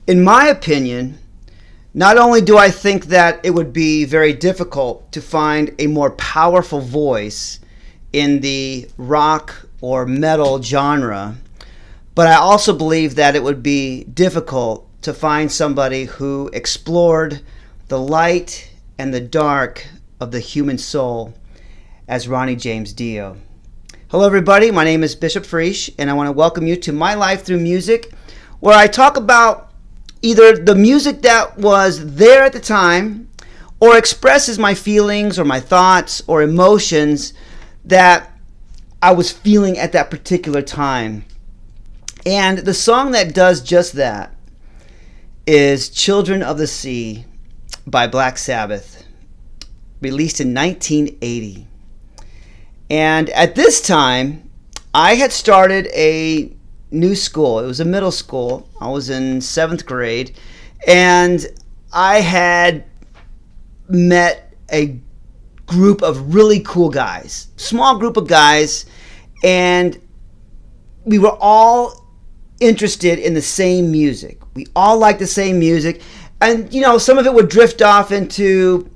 In my opinion, not only do I think that it would be very difficult to find a more powerful voice in the rock or metal genre, but I also believe that it would be difficult to find somebody who explored the light and the dark of the human soul as Ronnie James Dio. Hello everybody, my name is Bishop Frisch, and I want to welcome you to My Life Through Music, where I talk about either the music that was there at the time or expresses my feelings or my thoughts or emotions that I was feeling at that particular time. And the song that does just that is Children of the Sea by Black Sabbath, released in 1980. And at this time, I had started a new school. It was a middle school. I was in 7th grade, and I had met a group of really cool guys, small group of guys, and we were all interested in the same music. We all liked the same music, and some of it would drift off into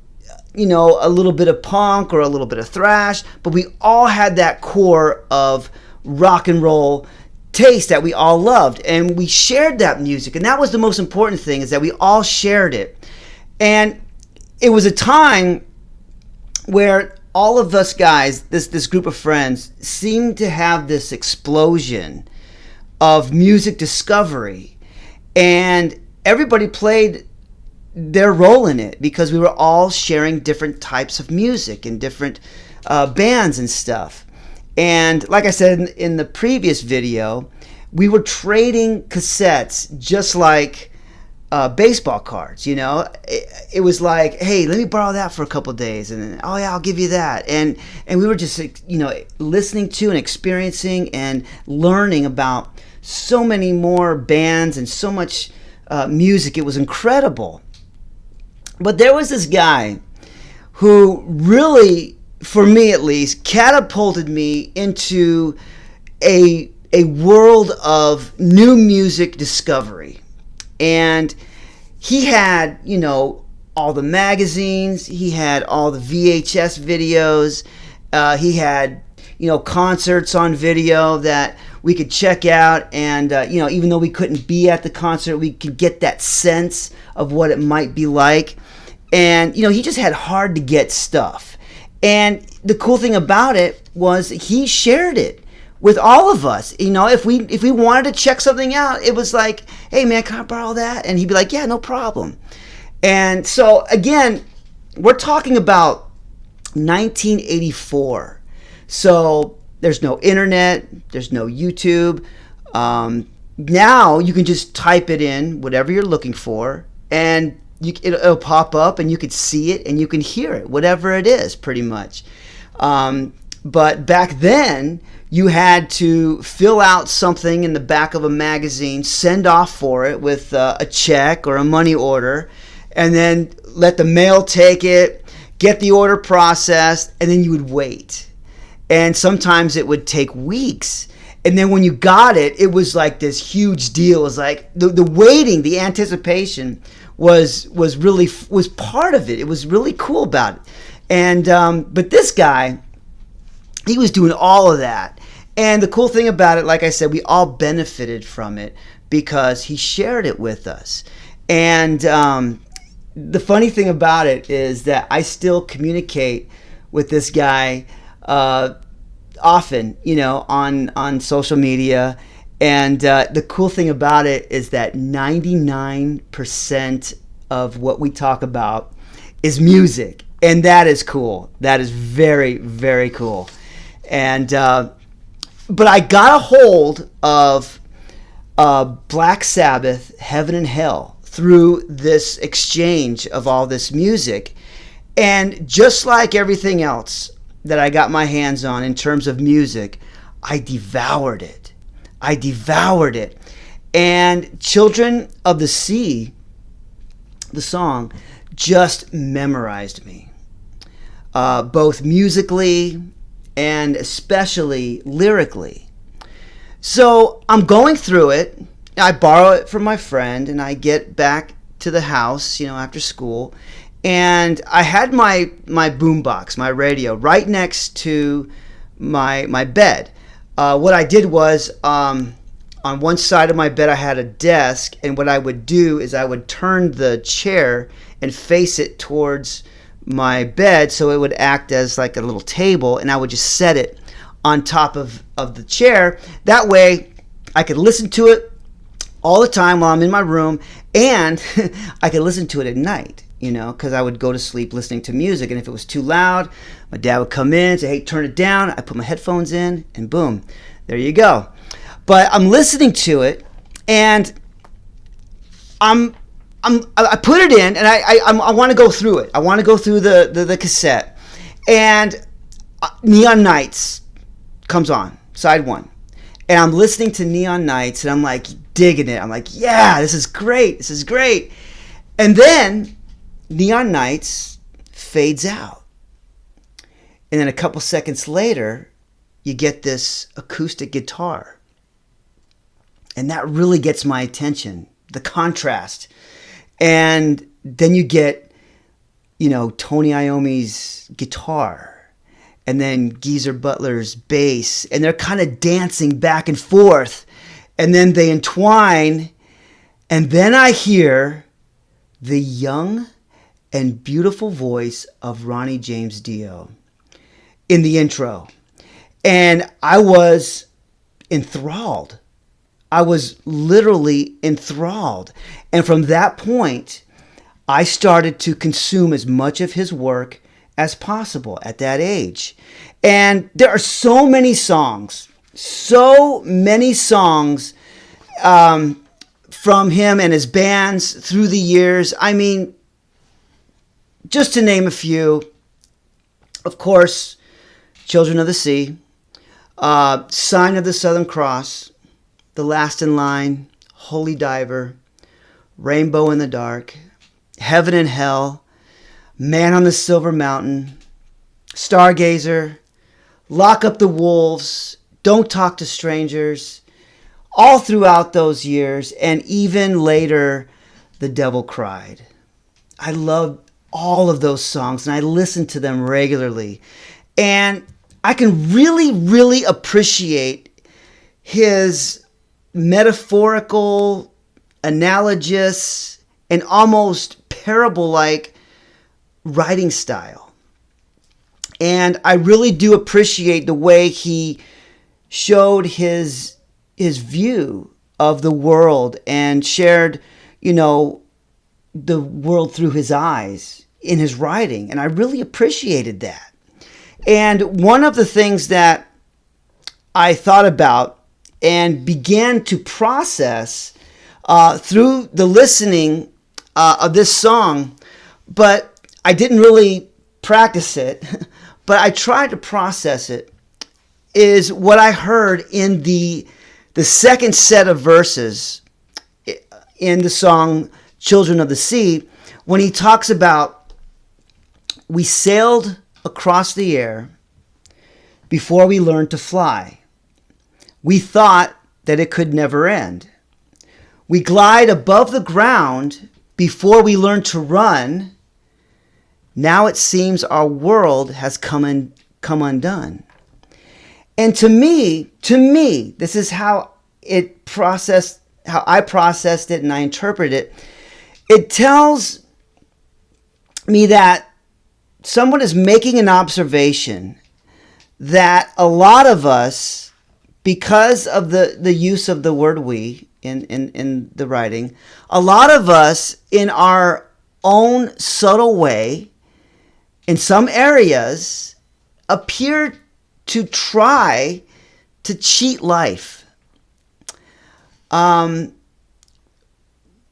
a little bit of punk or a little bit of thrash, but we all had that core of rock and roll taste that we all loved, and we shared that music, and that was the most important thing, is that we all shared it. And it was a time where all of us guys, this group of friends, seemed to have this explosion of music discovery, and everybody played their role in it because we were all sharing different types of music and different bands and stuff. And like I said in the previous video, we were trading cassettes just like baseball cards. It was like, hey, let me borrow that for a couple of days, and then, oh yeah, I'll give you that. And we were just listening to and experiencing and learning about so many more bands and so much music. It was incredible. But there was this guy who really, for me at least, catapulted me into a world of new music discovery. And he had, all the magazines, he had all the VHS videos, he had, concerts on video that we could check out, and even though we couldn't be at the concert, we could get that sense of what it might be like. And he just had hard to get stuff. And the cool thing about it was he shared it with all of us. If we wanted to check something out, it was like, hey man, can I borrow that? And he'd be like, yeah, no problem. And so again, we're talking about 1984. So there's no internet, there's no YouTube. Now you can just type it in, whatever you're looking for, and it'll pop up, and you can see it and you can hear it, whatever it is, pretty much. But back then, you had to fill out something in the back of a magazine, send off for it with a check or a money order, and then let the mail take it, get the order processed, and then you would wait. And sometimes it would take weeks. And then when you got it, it was like this huge deal. It was like the waiting, the anticipation was part of it. It was really cool about it. And but this guy, he was doing all of that. And the cool thing about it, like I said, we all benefited from it because he shared it with us. And the funny thing about it is that I still communicate with this guy often, on social media. And the cool thing about it is that 99% of what we talk about is music. And that is cool. That is very, very cool. And but I got a hold of Black Sabbath, Heaven and Hell, through this exchange of all this music. And just like everything else that I got my hands on in terms of music, I devoured it. And Children of the Sea, the song, just memorized me. Both musically and especially lyrically. So I'm going through it, I borrow it from my friend, and I get back to the house, after school, and I had my boombox, my radio, right next to my bed. What I did was, on one side of my bed, I had a desk, and what I would do is I would turn the chair and face it towards my bed, so it would act as like a little table, and I would just set it on top of the chair. That way, I could listen to it all the time while I'm in my room, and I could listen to it at night, because I would go to sleep listening to music, and if it was too loud, my dad would come in and say, hey, turn it down. I put my headphones in, and boom, there you go. But I'm listening to it, and I put it in, and I want to go through it. I want to go through the cassette, and Neon Nights comes on, side one. And I'm listening to Neon Nights, and I'm like digging it. I'm like, yeah, this is great. This is great. And then Neon Nights fades out. And then a couple seconds later, you get this acoustic guitar. And that really gets my attention, the contrast. And then you get, Tony Iommi's guitar. And then Geezer Butler's bass, and they're kind of dancing back and forth, and then they entwine, and then I hear the young and beautiful voice of Ronnie James Dio in the intro, and I was enthralled. I was literally enthralled, and from that point, I started to consume as much of his work as possible at that age. And there are so many songs from him and his bands through the years. I mean, just to name a few, of course, Children of the Sea, Sign of the Southern Cross, The Last in Line, Holy Diver, Rainbow in the Dark, Heaven and Hell, Man on the Silver Mountain, Stargazer, Lock Up the Wolves, Don't Talk to Strangers, all throughout those years, and even later, The Devil Cried. I love all of those songs, and I listen to them regularly. And I can really, really appreciate his metaphorical, analogous, and almost parable-like writing style. And I really do appreciate the way he showed his view of the world and shared, the world through his eyes in his writing. And I really appreciated that. And one of the things that I thought about and began to process through the listening of this song, but I didn't really practice it, but I tried to process it, is what I heard in the second set of verses in the song Children of the Sea, when he talks about, we sailed across the air before we learned to fly. We thought that it could never end. We glide above the ground before we learned to run. Now it seems our world has come undone. And to me, this is how I processed it and I interpret it. It tells me that someone is making an observation that a lot of us, because of the use of the word we in the writing, a lot of us in our own subtle way, in some areas, appear to try to cheat life.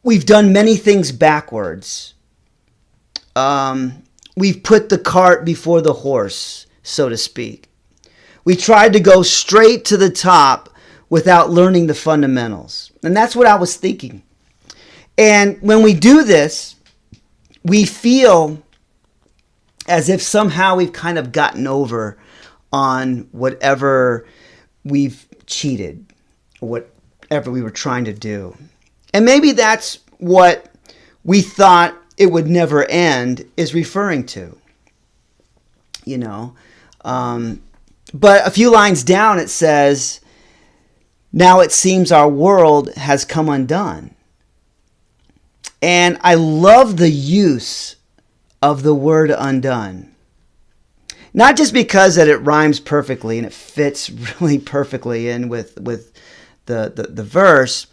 We've done many things backwards. We've put the cart before the horse, so to speak. We tried to go straight to the top without learning the fundamentals. And that's what I was thinking. And when we do this, we feel as if somehow we've kind of gotten over on whatever we've cheated, whatever we were trying to do. And maybe that's what we thought it would never end is referring to, you know. But a few lines down it says, now it seems our world has come undone. And I love the use of the word undone. Not just because that it rhymes perfectly and it fits really perfectly in with the verse,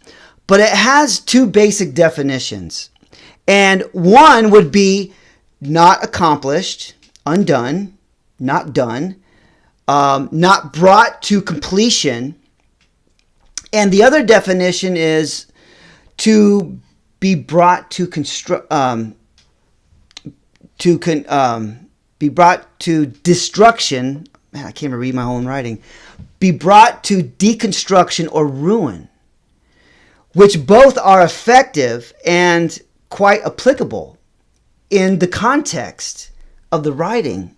but it has two basic definitions. And one would be not accomplished, undone, not done, not brought to completion. And the other definition is to be brought to be brought to destruction. Man, I can't even read my own writing. Be brought to deconstruction or ruin, which both are effective and quite applicable in the context of the writing.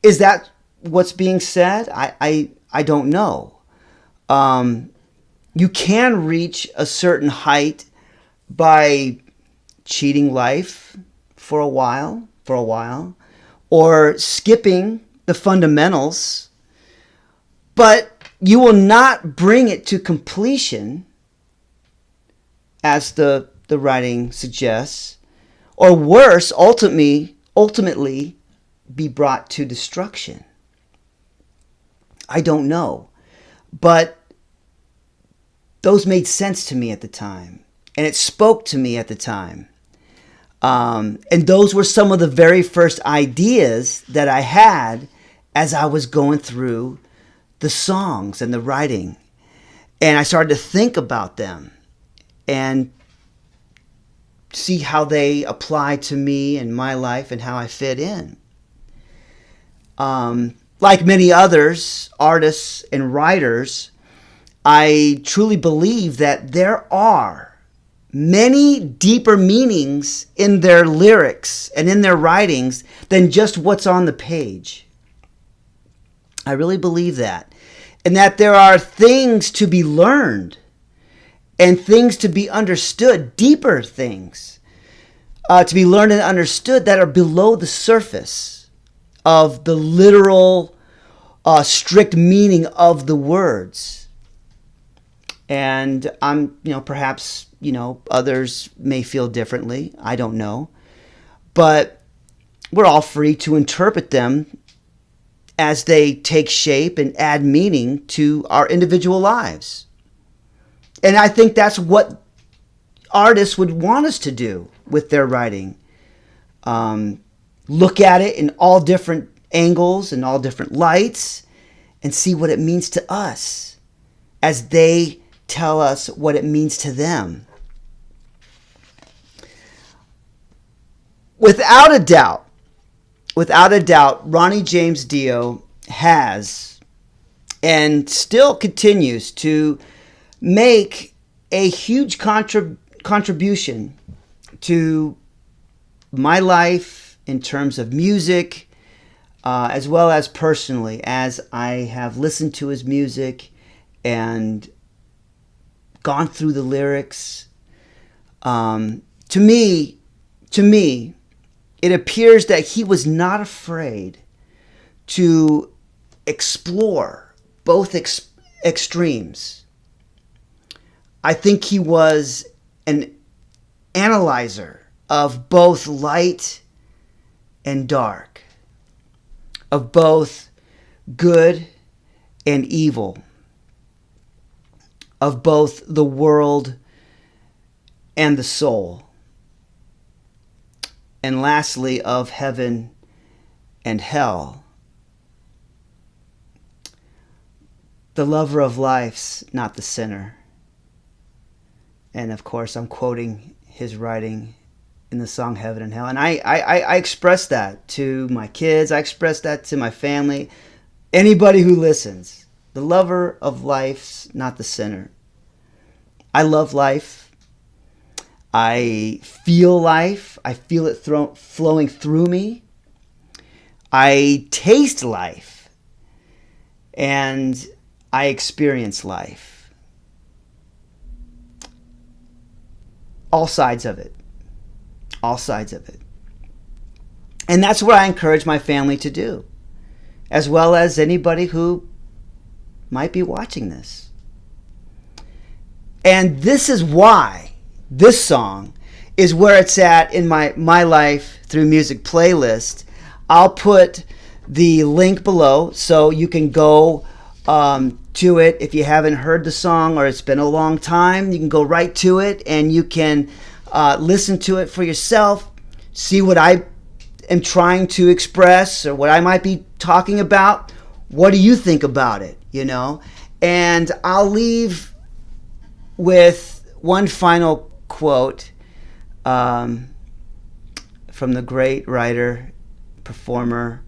Is that what's being said? I don't know. You can reach a certain height by cheating life for a while, or skipping the fundamentals, but you will not bring it to completion, as the writing suggests, or worse, ultimately be brought to destruction. I don't know, but those made sense to me at the time, and it spoke to me at the time. And those were some of the very first ideas that I had as I was going through the songs and the writing. And I started to think about them and see how they apply to me and my life and how I fit in. Like many others, artists and writers, I truly believe that there are many deeper meanings in their lyrics and in their writings than just what's on the page. I really believe that. And that there are things to be learned and things to be understood, deeper things to be learned and understood that are below the surface of the literal, strict meaning of the words. And perhaps, others may feel differently. I don't know. But we're all free to interpret them as they take shape and add meaning to our individual lives. And I think that's what artists would want us to do with their writing. Look at it in all different angles and all different lights and see what it means to us as they tell us what it means to them. Without a doubt, Ronnie James Dio has and still continues to make a huge contribution to my life in terms of music, as well as personally, as I have listened to his music and gone through the lyrics. To me, it appears that he was not afraid to explore both extremes. I think he was an analyzer of both light and dark, of both good and evil, of both the world and the soul, and lastly, of heaven and hell. The lover of life's not the sinner. And of course, I'm quoting his writing in the song Heaven and Hell. And I express that to my kids. I express that to my family. Anybody who listens. The lover of life's not the sinner. I love life. I feel life. I feel it flowing through me. I taste life. And I experience life. All sides of it. All sides of it. And that's what I encourage my family to do, as well as anybody who might be watching this. And this is why this song is where it's at in my Life Through Music playlist. I'll put the link below so you can go to it. If you haven't heard the song or it's been a long time, you can go right to it and you can listen to it for yourself, see what I am trying to express or what I might be talking about. What do you think about it, you know? And I'll leave with one final quote from the great writer, performer,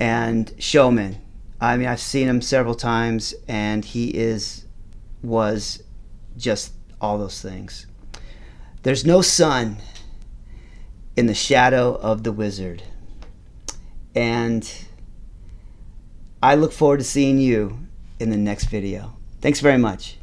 and showman. I mean, I've seen him several times, and he was just all those things. There's no sun in the shadow of the wizard. And I look forward to seeing you in the next video. Thanks very much.